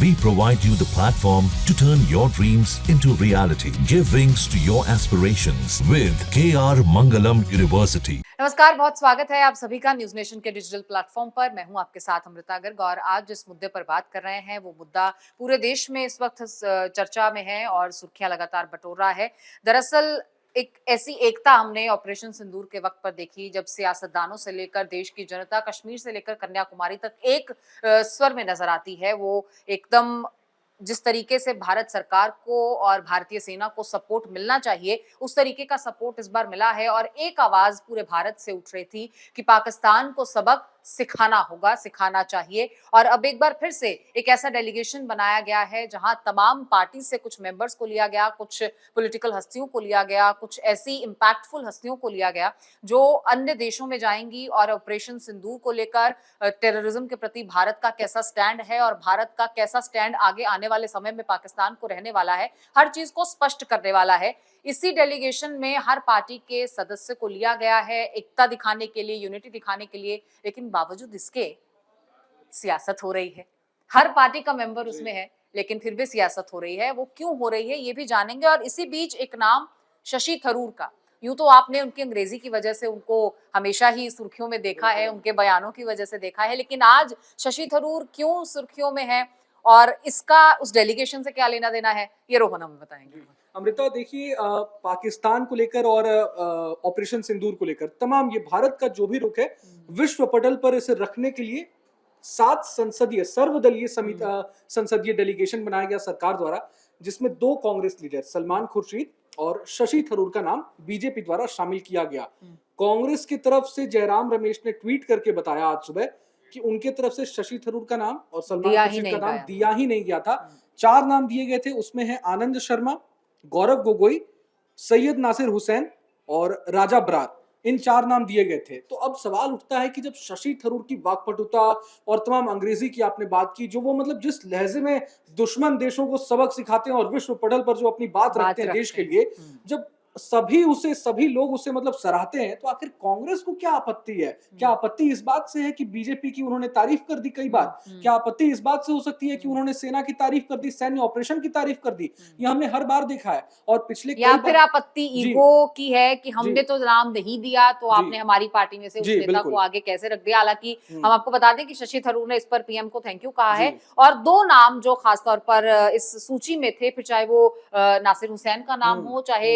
We provide you the platform to turn your dreams into reality. Give wings to your aspirations with KR Mangalam University. नमस्कार, बहुत स्वागत है आप सभी का न्यूज नेशन के डिजिटल प्लेटफॉर्म पर। मैं हूं आपके साथ अमृता गर्ग और आज जिस मुद्दे पर बात कर रहे हैं वो मुद्दा पूरे देश में इस वक्त चर्चा में है और सुर्खियां लगातार बटोर रहा है। दरअसल एक ऐसी एकता हमने ऑपरेशन सिंदूर के वक्त पर देखी जब सियासतदानों से लेकर देश की जनता, कश्मीर से लेकर कन्याकुमारी तक एक स्वर में नजर आती है। वो एकदम जिस तरीके से भारत सरकार को और भारतीय सेना को सपोर्ट मिलना चाहिए उस तरीके का सपोर्ट इस बार मिला है और एक आवाज पूरे भारत से उठ रही थी कि पाकिस्तान को सबक सिखाना होगा, सिखाना चाहिए। और अब एक बार फिर से एक ऐसा डेलीगेशन बनाया गया है जहां तमाम पार्टी से कुछ मेंबर्स को लिया गया, कुछ पॉलिटिकल हस्तियों को लिया गया, कुछ ऐसी इंपैक्टफुल हस्तियों को लिया गया जो अन्य देशों में जाएंगी और ऑपरेशन सिंदूर को लेकर टेररिज्म के प्रति भारत का कैसा स्टैंड है और भारत का कैसा स्टैंड आगे आने वाले समय में पाकिस्तान को रहने वाला है, हर चीज को स्पष्ट करने वाला है। इसी डेलीगेशन में हर पार्टी के सदस्य को लिया गया है एकता दिखाने के लिए, यूनिटी दिखाने के लिए, लेकिन बावजूद इसके सियासत हो रही है। हर पार्टी का मेंबर उसमें है लेकिन फिर भी सियासत हो रही है। वो क्यों हो रही है ये भी जानेंगे। और इसी बीच एक नाम शशि थरूर का, यूं तो आपने उनकी अंग्रेजी की वजह से उनको हमेशा ही सुर्खियों में देखा है, उनके बयानों की वजह से देखा है, लेकिन आज शशि थरूर क्यों सुर्खियों में है और इसका उस डेलीगेशन से क्या लेना देना है, ये रोहन हमें बताएंगे। अमृता, देखिए, पाकिस्तान को लेकर और ऑपरेशन सिंदूर को लेकर तमाम ये भारत का जो भी रुख है विश्व पटल पर इसे रखने के लिए 7 संसदीय सर्वदलीय संसदीय डेलीगेशन बनाया गया सरकार द्वारा, जिसमें 2 कांग्रेस लीडर सलमान खुर्शीद और शशि थरूर का नाम बीजेपी द्वारा शामिल किया गया। कांग्रेस की तरफ से जयराम रमेश ने ट्वीट करके बताया आज सुबह कि उनके तरफ से शशि थरूर का नाम और सलमान खुर्शीद का नाम दिया ही नहीं गया था। 4 नाम दिए गए थे, उसमें है आनंद शर्मा, गौरव गोगोई, सैयद नासिर हुसैन और राजा बरार। इन 4 नाम दिए गए थे। तो अब सवाल उठता है कि जब शशि थरूर की वाकपटुता और तमाम अंग्रेजी की आपने बात की, जो वो मतलब जिस लहजे में दुश्मन देशों को सबक सिखाते हैं और विश्व पटल पर जो अपनी बात रखते हैं देश के लिए, जब सभी लोग उसे मतलब सराहते हैं, तो आखिर कांग्रेस को क्या आपत्ति है? क्या आपत्ति इस बात से है कि बीजेपी की उन्होंने तारीफ कर दी कई बार? क्या आपत्ति इस बात से हो सकती है कि उन्होंने सेना की तारीफ कर दी, सैन्य ऑपरेशन की तारीफ कर दी? ये हमने हर बार देखा है। और पिछले या फिर आपत्ति ईगो की है कि हमने तो नाम नहीं दिया तो आपने हमारी पार्टी में से उस नेता को आगे कैसे रख दिया। हालांकि हम आपको बता दें कि शशि थरूर ने इस पर पीएम को थैंक यू कहा है। और 2 नाम जो खासतौर पर इस सूची में थे, फिर चाहे वो नासिर हुसैन का नाम हो चाहे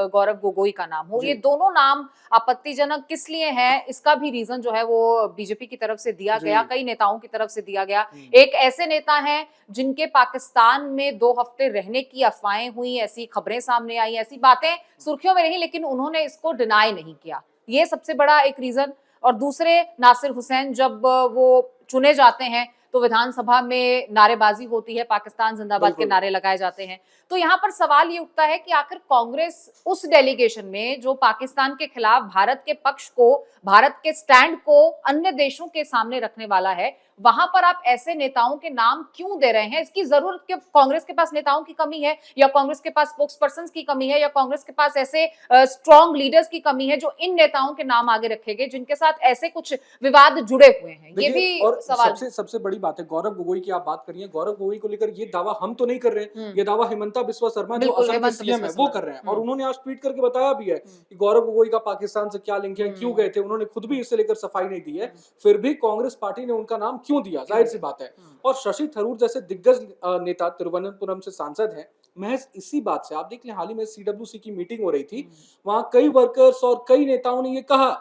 गौरव गोगोई का नाम हो, ये दोनों नाम आपत्तिजनक किस लिए हैं, इसका भी रीजन जो है वो बीजेपी की तरफ से दिया गया, कई नेताओं की तरफ से दिया गया। एक ऐसे नेता हैं जिनके पाकिस्तान में 2 हफ्ते रहने की अफवाहें हुई, ऐसी खबरें सामने आई, ऐसी बातें सुर्खियों में रही, लेकिन उन्होंने इसको डिनाई नहीं किया। ये सबसे बड़ा एक रीजन। और दूसरे, नासिर हुसैन जब वो चुने जाते हैं तो विधानसभा में नारेबाजी होती है, पाकिस्तान जिंदाबाद के नारे लगाए जाते हैं। तो यहाँ पर सवाल ये उठता है कि आखिर कांग्रेस उस डेलीगेशन में जो पाकिस्तान के खिलाफ भारत के पक्ष को, भारत के स्टैंड को अन्य देशों के सामने रखने वाला है, वहां पर आप ऐसे नेताओं के नाम क्यों दे रहे हैं? इसकी जरूरत क्या कांग्रेस के पास नेताओं की कमी है, या कांग्रेस के पास स्पोक्स पर्सन की कमी है, या कांग्रेस के पास ऐसे स्ट्रॉन्ग लीडर्स की कमी है जो इन नेताओं के नाम आगे रखेंगे जिनके साथ ऐसे कुछ विवाद जुड़े हुए हैं? ये भी और सवाल। सबसे बड़ी बात है, गौरव गोगोई की आप बात करिए। गौरव गोगोई को लेकर ये दावा हम तो नहीं कर रहे हैं, ये दावा हिमंता बिस्वा शर्मा जो असम के सीएम है वो कर रहे हैं। और उन्होंने आज ट्वीट करके बताया भी है कि गौरव गोगोई का पाकिस्तान से क्या लिंक है, क्यों गए थे। उन्होंने खुद भी इससे लेकर सफाई नहीं दी है, फिर भी कांग्रेस पार्टी ने उनका नाम क्यों दिया, जाहिर सी बात है। और शशि थरूर जैसे दिग्गज नेता तिरुवनंतपुरम से सांसद हैं, महज इसी बात से आप देख लें, हाल ही में सीडब्ल्यूसी की मीटिंग हो रही थी, वहां कई वर्कर्स और कई नेताओं ने ये कहा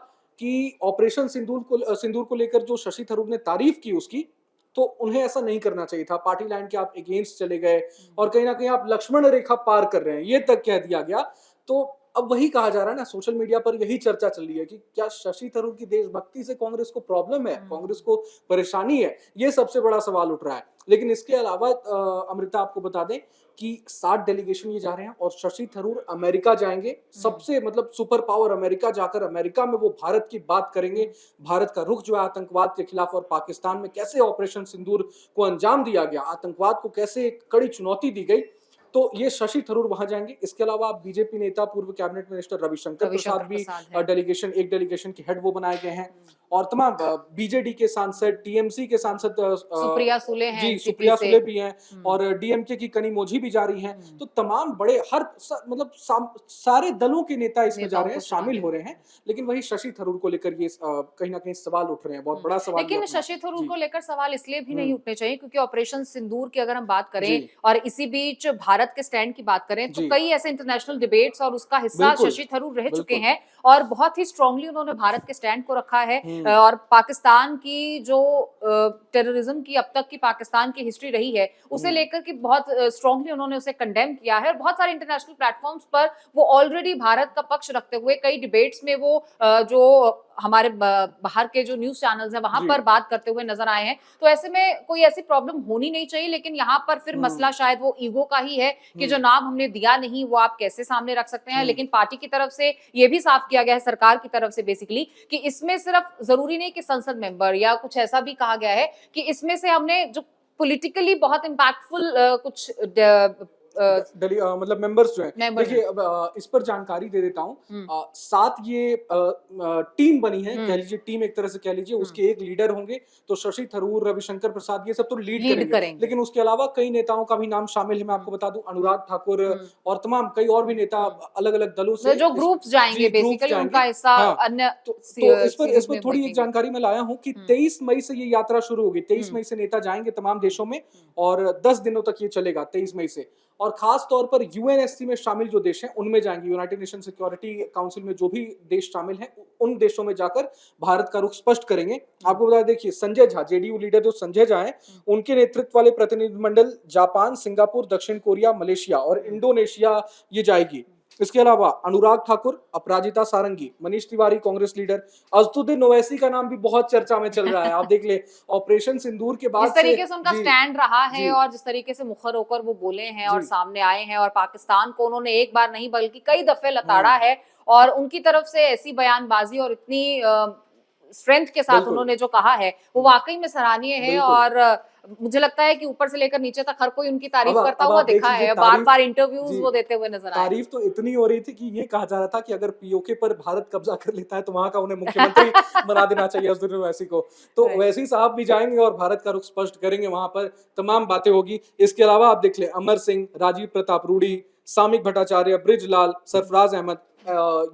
कि ऑपरेशन सिंदूर को लेकर जो शशि थरूर ने तारीफ की उसकी, तो उन्हें ऐसा नहीं करना चाहिए था। पार्टी लाइन के आप अगेंस्ट चले गए और कहीं ना कहीं आप लक्ष्मण रेखा पार कर रहे हैं, ये तक कह दिया गया। तो अब वही कहा जा रहा है ना, सोशल मीडिया पर यही चर्चा चल रही है कि क्या शशि थरूर की देशभक्ति से कांग्रेस को प्रॉब्लम है, कांग्रेस को परेशानी है, ये सबसे बड़ा सवाल उठ रहा है। लेकिन इसके अलावा अमृता, आपको बता दें कि 7 डेलीगेशन ये जा रहे हैं और शशि थरूर अमेरिका जाएंगे। सबसे मतलब सुपर पावर अमेरिका जाकर अमेरिका में वो भारत की बात करेंगे, भारत का रुख जो है आतंकवाद के खिलाफ और पाकिस्तान में कैसे ऑपरेशन सिंदूर को अंजाम दिया गया, आतंकवाद को कैसे एक कड़ी चुनौती दी गई, तो ये शशि थरूर वहां जाएंगे। इसके अलावा बीजेपी नेता पूर्व कैबिनेट मिनिस्टर रविशंकर प्रसाद भी एक डेलीगेशन के हेड वो बनाए गए हैं। और तमाम बीजेडी के सांसद, टीएमसी के सांसद, सुप्रिया सुले हैं, जी एनसीपी सुप्रिया से। सुले भी हैं और डीएमके की कनिमोझी भी जा रही हैं। तो तमाम बड़े मतलब सारे दलों के नेता इसमें जा नेताओं रहे हैं, को शामिल शामिल हो रहे हैं। लेकिन वही शशि थरूर को लेकर ये कहीं ना कहीं सवाल उठ रहे हैं, बहुत बड़ा सवाल ये लेकिन अपना। शशि थरूर जी को लेकर सवाल इसलिए भी नहीं उठने चाहिए क्योंकि ऑपरेशन सिंदूर की अगर हम बात करें जी और इसी बीच भारत के स्टैंड की बात करें तो जी कई ऐसे इंटरनेशनल डिबेट्स और उसका हिस्सा बिल्कुल शशि थरूर रह चुके बिल्कुल। हैं और बहुत ही स्ट्रांगली उन्होंने भारत के स्टैंड को रखा है हम्म और पाकिस्तान की जो टेररिज्म की अब तक की पाकिस्तान की हिस्ट्री रही है उसे हम्म लेकर के बहुत स्ट्रांगली उन्होंने उसे कंडेम किया है और बहुत सारे इंटरनेशनल प्लेटफॉर्म्स पर वो ऑलरेडी भारत का पक्ष रखते हुए कई डिबेट्स में वो जो हमारे बाहर के जो न्यूज चैनल्स हैं वहां जी पर बात करते हुए नजर आए हैं। तो ऐसे में कोई ऐसी प्रॉब्लम होनी नहीं चाहिए, लेकिन यहाँ पर फिर मसला शायद वो ईगो का ही है कि जो नाम हमने दिया नहीं वो आप कैसे सामने रख सकते हैं। लेकिन पार्टी की तरफ से ये भी साफ किया गया है, सरकार की तरफ से बेसिकली, कि इसमें सिर्फ जरूरी नहीं कि संसद मेंबर या कुछ ऐसा भी कहा गया है कि इसमें से हमने जो पॉलिटिकली बहुत इम्पैक्टफुल कुछ मतलब मेंबर्स जो है, मेंबर्स देखिए अब इस पर जानकारी दे देता हूँ। हम्म 7 ये टीम बनी है, कह हम्म लीजिए टीम एक तरह से कह लीजिए, उसके एक लीडर होंगे। तो शशि थरूर, रविशंकर प्रसाद ये सब तो लीड लीड करेंगे, करेंगे। लेकिन उसके अलावा कई नेताओं का भी नाम शामिल है। मैं आपको बता दूं, अनुराग ठाकुर और तमाम कई और भी नेता अलग अलग दलों से जो ग्रुप्स जाएंगे जी ग्रुप्स बेसिकली जाएंगे। उनका हिस्सा हाँ अन्य तो इस सीरीज पर में थोड़ी एक देखेंगे। जानकारी मैं लाया हूँ कि 23 मई से ये यात्रा शुरू होगी। 23 मई से नेता जाएंगे तमाम देशों में और 10 दिनों तक ये चलेगा, 23 मई से। और खास तौर पर यूएनएससी में शामिल जो देश हैं उनमें जाएंगे, यूनाइटेड नेशन सिक्योरिटी काउंसिल में जो भी देश शामिल हैं उन देशों में जाकर भारत का रुख स्पष्ट करेंगे। आपको बता देखिए, संजय झा, जेडीयू लीडर जो संजय झा हैं, उनके नेतृत्व वाले प्रतिनिधिमंडल जापान, सिंगापुर, दक्षिण कोरिया, मलेशिया और इंडोनेशिया ये जाएगी। इसके अलावा अनुराग ठाकुर, अपराजिता सारंगी, मनीष तिवारी कांग्रेस लीडर, असदुद्दीन ओवैसी का नाम भी बहुत चर्चा में चल रहा है। आप देख ले, ऑपरेशन सिंदूर के बाद जिस तरीके से उनका जी स्टैंड रहा है जी और जिस तरीके से मुखर होकर वो बोले हैं और जी सामने आए हैं और पाकिस्तान को उन्होंने एक बार नहीं बल्कि कई दफे लताड़ा है और उनकी तरफ से ऐसी बयानबाजी और इतनी स्ट्रेंथ के साथ बिल्कुल उन्होंने जो कहा है वो वाकई में सराहनीय है। बिल्कुल। और मुझे लगता है कि ऊपर से लेकर नीचे तक हर कोई उनकी तारीफ करता अब हुआ आप देख दिखा लीजिए, है, बार बार इंटरव्यूज जी वो देते हुए नजर आए। तारीफ तो इतनी हो रही थी कि ये कहा जा रहा था कि अगर पीओके पर भारत कब्जा कर लेता है तो वहां का उन्हें मुख्यमंत्री बना देना चाहिए असदुद्दीन ओवैसी को। तो Right. ओवैसी साहब भी जाएंगे और भारत का रुख स्पष्ट करेंगे, वहां पर तमाम बातें होगी। इसके अलावा आप देख ले, अमर सिंह, राजीव प्रताप रूडी, सामिक भट्टाचार्य, ब्रिजलाल, सरफराज अहमद,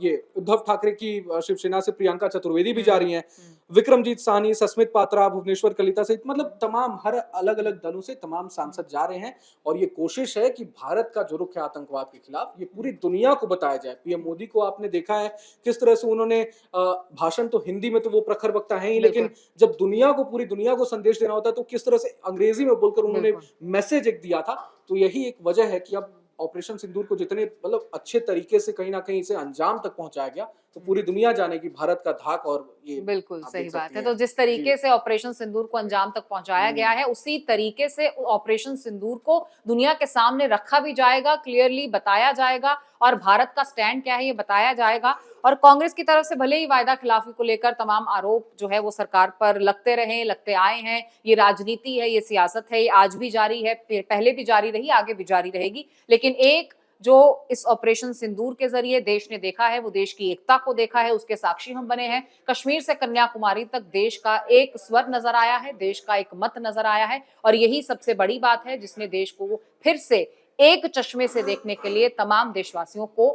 ये उद्धव ठाकरे की शिवसेना से प्रियंका चतुर्वेदी भी जा रही हैं, विक्रमजीत साहनी, सस्मित पात्रा, भुवनेश्वर कलिता सहित मतलब तमाम हर अलग अलग दलों से तमाम सांसद जा रहे हैं। और ये कोशिश है कि भारत का जो रुख है आतंकवाद के खिलाफ, ये पूरी दुनिया को बताया जाए। पीएम मोदी को आपने देखा है किस तरह से उन्होंने भाषण तो हिंदी में तो वो प्रखर वक्ता है ही, लेकिन जब दुनिया को, पूरी दुनिया को संदेश देना होता है तो किस तरह से अंग्रेजी में बोलकर उन्होंने मैसेज एक दिया था। तो यही एक वजह है कि अब ऑपरेशन सिंदूर को जितने मतलब अच्छे तरीके से कहीं ना कहीं इसे अंजाम तक पहुंचाया गया तो पूरी दुनिया जानेगी भारत का धाक। और ये बिल्कुल आप सही देख बात सकती है। हैं। तो जिस तरीके से ऑपरेशन सिंदूर को अंजाम तक पहुंचाया गया है उसी तरीके से ऑपरेशन सिंदूर को दुनिया के सामने रखा भी जाएगा, क्लियरली बताया जाएगा और भारत का स्टैंड क्या है ये बताया जाएगा। और कांग्रेस की तरफ से भले ही वायदा खिलाफी को लेकर तमाम आरोप जो है वो सरकार पर लगते रहे, लगते आए हैं, ये राजनीति है, ये सियासत है, ये आज भी जारी है, पहले भी जारी रही, आगे भी जारी रहेगी। लेकिन एक जो इस ऑपरेशन सिंदूर के जरिए देश ने देखा है वो देश की एकता को देखा है, उसके साक्षी हम बने हैं। कश्मीर से कन्याकुमारी तक देश का एक स्वर नजर आया है, देश का एक मत नजर आया है और यही सबसे बड़ी बात है जिसने देश को फिर से एक चश्मे से देखने के लिए तमाम देशवासियों को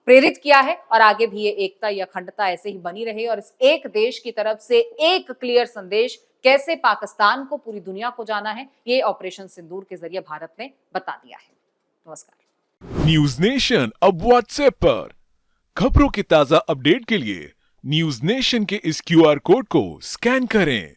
प्रेरित किया है। और आगे भी ये एकता या अखंडता ऐसे ही बनी रहे और इस एक देश की तरफ से एक क्लियर संदेश कैसे पाकिस्तान को पूरी दुनिया को जाना है, ये ऑपरेशन सिंदूर के जरिए भारत ने बता दिया है। नमस्कार। न्यूज नेशन अब व्हाट्सएप पर खबरों की ताजा अपडेट के लिए न्यूज नेशन के इस क्यूआर कोड को स्कैन करें।